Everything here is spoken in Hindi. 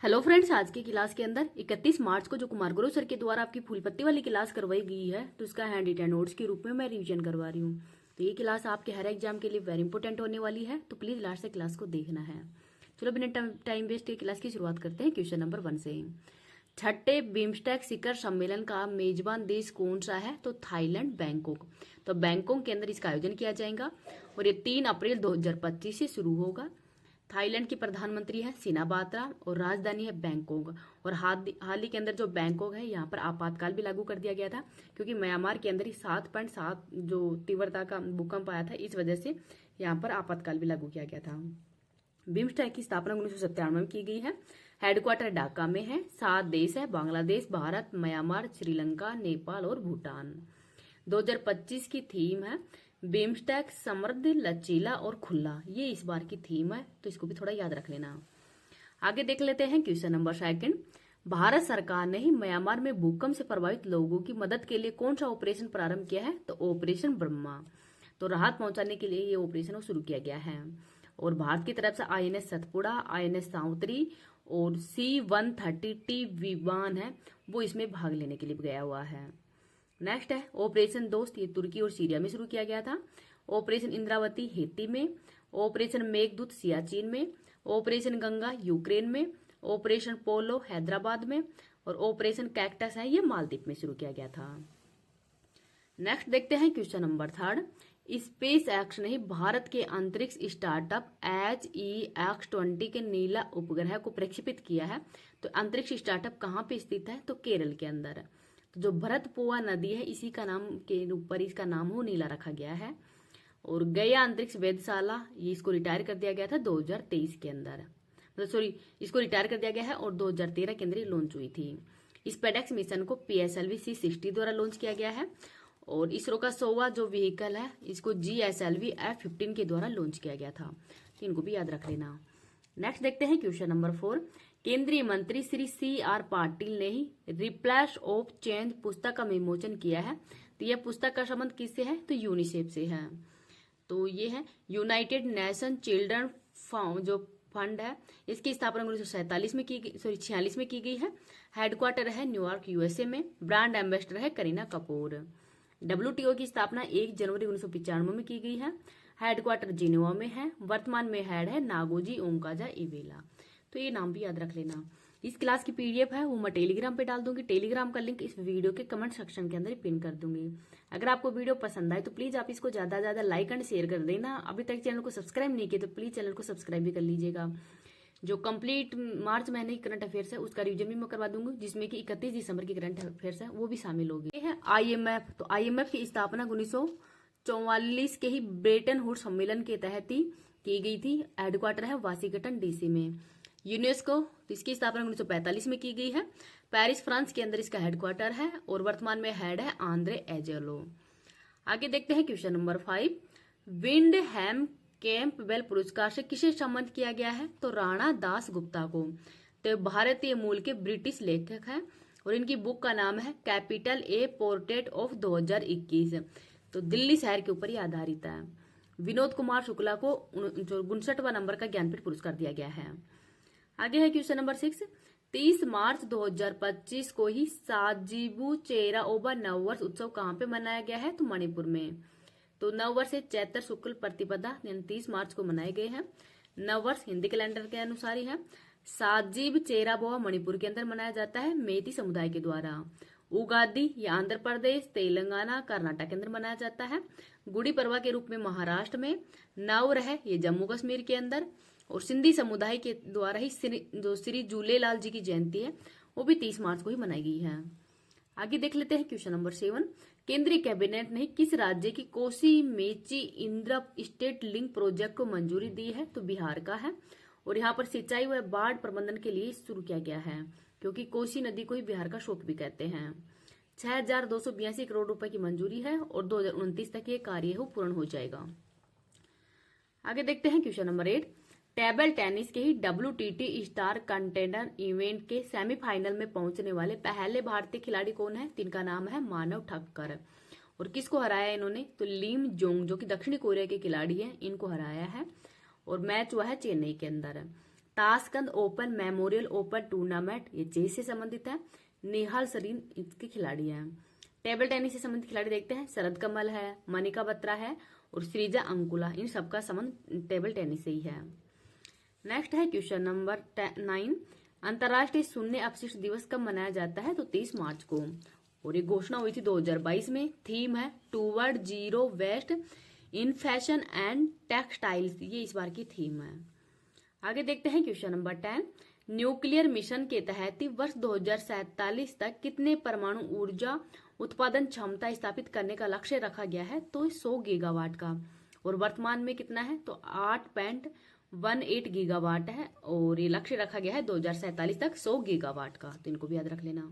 हेलो फ्रेंड्स, आज की क्लास के अंदर 31 मार्च को जो कुमार गुरु सर के द्वारा आपकी फूल पत्ती वाली क्लास करवाई गई है, तो इसका हैंड रिटन नोट्स के रूप में मैं रिवीजन करवा रही हूँ। तो ये क्लास आपके हर एग्जाम के लिए वेरी इंपॉर्टेंट होने वाली है, तो प्लीज लास्ट से क्लास को देखना है। चलो बिना टाइम वेस्ट के क्लास की शुरुआत करते हैं क्वेश्चन नंबर 1 से। छठे बिम्स्टेक शिखर सम्मेलन का मेजबान देश कौन सा है? तो थाईलैंड, बैंकॉक। तो बैंकॉक के अंदर इसका आयोजन किया जाएगा और ये 3 अप्रैल 2025 से शुरू होगा। थाईलैंड की प्रधानमंत्री है सिनाबात्रा और राजधानी है बैंकॉक। और हाल ही के अंदर जो बैंकॉक है, यहाँ पर आपातकाल भी लागू कर दिया गया था, क्योंकि म्यांमार के अंदर ही 7.7 जो तीव्रता का भूकंप आया था, इस वजह से यहाँ पर आपातकाल भी लागू किया गया था। बिम्स्टेक की स्थापना 1997 में की गई है। हेडक्वार्टर ढाका में है। 7 देश है: बांग्लादेश, भारत, म्यांमार, श्रीलंका, नेपाल और भूटान। 2025 की थीम है बिम्स्टेक समृद्ध, लचीला और खुला। ये इस बार की थीम है, तो इसको भी थोड़ा याद रख लेना। आगे देख लेते हैं क्वेश्चन नंबर 2। भारत सरकार ने ही म्यांमार में भूकंप से प्रभावित लोगों की मदद के लिए कौन सा ऑपरेशन प्रारंभ किया है? तो ऑपरेशन ब्रह्मा। तो राहत पहुंचाने के लिए ये ऑपरेशन शुरू किया गया है। और भारत की तरफ से INS सतपुड़ा, INS साउत्री और C-130T विमान है, वो इसमें भाग लेने के लिए गया हुआ है। नेक्स्ट है ऑपरेशन दोस्त। ये तुर्की और सीरिया में शुरू किया गया था। ऑपरेशन इंद्रावती हेती में। ऑपरेशन मेघदूत सियाचिन में। ऑपरेशन गंगा यूक्रेन में। ऑपरेशन पोलो हैदराबाद में। और ऑपरेशन कैक्टस है, ये मालदीव में शुरू किया गया था। नेक्स्ट देखते हैं क्वेश्चन नंबर 3। स्पेस एक्स ने भारत के अंतरिक्ष स्टार्टअप HEX-20 के नीला उपग्रह को प्रक्षेपित किया है। तो अंतरिक्ष स्टार्टअप कहाँ पे स्थित है? तो केरल के अंदर। तो जो भरतपुआ नदी है, इसी का नाम के ऊपर इसका नाम हो नीला रखा गया है। और गया अंतरिक्ष वेधशाला, ये इसको रिटायर कर दिया गया था 2023 के अंदर। मतलब इसको रिटायर कर दिया गया है और 2013 के अंदर ये लॉन्च हुई थी। स्पेडेक्स मिशन को PSLV C-60 द्वारा लॉन्च किया गया है। और इसरो का 100वां जो व्हीकल है, इसको GSLV F-15 के द्वारा लॉन्च किया गया था। तो इनको भी याद रख लेना। नेक्स्ट देखते हैं क्वेश्चन नंबर 4। केंद्रीय मंत्री श्री CR पाटिल ने ही रिप्लेस ऑफ चेंज पुस्तक का विमोचन किया है। तो यह पुस्तक का संबंध किससे है? तो यूनिसेफ से है। तो ये है यूनाइटेड नेशन चिल्ड्रन जो फंड है, इसकी स्थापना 1947 में की गई, 46 में की गई है। हेडक्वार्टर है न्यूयॉर्क USA में। ब्रांड एम्बेसडर है करीना कपूर। WTO की स्थापना 1 जनवरी 1995 में की गई है। हेडक्वार्टर जिनेवा में है। वर्तमान में हेड है नागोजी ओमकाजा इवेला। तो ये नाम भी याद रख लेना। इस क्लास की PDF है वो मैं टेलीग्राम पे डाल दूंगी। टेलीग्राम का लिंक इस वीडियो के कमेंट सेक्शन के अंदर पिन कर दूंगी। अगर आपको वीडियो पसंद आए तो प्लीज आप इसको ज्यादा से ज्यादा लाइक एंड शेयर कर देना। अभी तक चैनल को सब्सक्राइब नहीं किया तो प्लीज चैनल को सब्सक्राइब भी कर लीजिएगा। जो कंप्लीट मार्च महीने की करंट अफेयर्स है, उसका रिविजन भी मैं करवा दूंगी, जिसमें कि 31 दिसंबर की करंट अफेयर्स है वो भी शामिल होगी। ये है IMF। तो IMF की स्थापना 1944 के ही ब्रेटन वुड्स सम्मेलन के तहत ही की गई थी। हेडक्वार्टर है वाशिंगटन DC में। यूनेस्को, तो इसकी स्थापना 1945 में की गई है। पेरिस फ्रांस के अंदर इसका हेडक्वार्टर है और वर्तमान में हेड है आंद्रे एजेलो। आगे देखते हैं क्वेश्चन नंबर 5। विंडहैम कैंपबेल पुरस्कार से किसे सम्मानित किया गया है? तो राणा दास गुप्ता को। तो भारतीय मूल के ब्रिटिश लेखक हैं और इनकी बुक का नाम है कैपिटल ए पोर्ट्रेट ऑफ 2021। तो दिल्ली शहर के ऊपर ही आधारित है। विनोद कुमार शुक्ला को 59वां नंबर का ज्ञानपीठ पुरस्कार दिया गया है। आगे है क्वेश्चन नंबर 6। 30 मार्च 2025 को ही साजिबू चेरा ओबा नववर्ष उत्सव कहाँ पे मनाया गया है? तो मणिपुर में। तो नववर्ष से चैत्र शुक्ल प्रतिपदा 30 मार्च को मनाए गए हैं। नववर्ष हिंदी कैलेंडर के अनुसार ही है। साजिब चेरा बोआ मणिपुर के अंदर मनाया जाता है मेती समुदाय के द्वारा। उगादी ये आंध्र प्रदेश, तेलंगाना, कर्नाटक के अंदर मनाया जाता है। गुड़ी पड़वा के रूप में महाराष्ट्र में। नवरह ये जम्मू कश्मीर के अंदर। और सिंधी समुदाय के द्वारा ही जो श्री झूलेलाल जी की जयंती है वो भी 30 मार्च को ही मनाई गई है। आगे देख लेते हैं क्वेश्चन नंबर 7। केंद्रीय कैबिनेट ने किस राज्य की Kosi Mechi Indra state link project को मंजूरी दी है? तो बिहार का है। और यहाँ पर सिंचाई व बाढ़ प्रबंधन के लिए शुरू किया गया है, क्योंकि कोसी नदी को ही बिहार का शोक भी कहते हैं। 6282 करोड़ रुपए की मंजूरी है और 2029 तक ये कार्य हो पूर्ण हो जाएगा। आगे देखते हैं क्वेश्चन नंबर 8। टेबल टेनिस के ही WTT स्टार कंटेंडर इवेंट के सेमीफाइनल में पहुंचने वाले पहले भारतीय खिलाड़ी कौन है? तिनका नाम है मानव ठक्कर। और किसको हराया इन्होंने? तो लीम जोंग, जो कि दक्षिण कोरिया के खिलाड़ी हैं, इनको हराया है। और मैच हुआ है चेन्नई के अंदर। Tashkent open memorial open tournament, ये चेस से संबंधित है। नेहाल सरीन इसके खिलाड़ी हैं। टेबल टेनिस से संबंधित खिलाड़ी देखते हैं, शरद कमल है, मनिका बत्रा है और श्रीजा अंकुला। इन सबका संबंध टेबल टेनिस से ही है। नेक्स्ट है क्वेश्चन नंबर 9, अंतर्राष्ट्रीय शून्य अपशिष्ट दिवस कब मनाया जाता है? तो 30 मार्च को। और ये घोषणा हुई थी 2022 में। थीम है toward zero waste in fashion and textiles, ये इस बार की थीम है। आगे देखते हैं क्वेश्चन नंबर 10, न्यूक्लियर मिशन के तहत वर्ष 2047 तक कितने परमाणु ऊर्जा उत्पादन क्षमता स्थापित करने का लक्ष्य रखा गया है? तो 100 गीगावाट का। और वर्तमान में कितना है? तो 8.18 गीगावाट है और ये लक्ष्य रखा गया है 2047 तक 100 गीगावाट का। तो इनको भी याद रख लेना।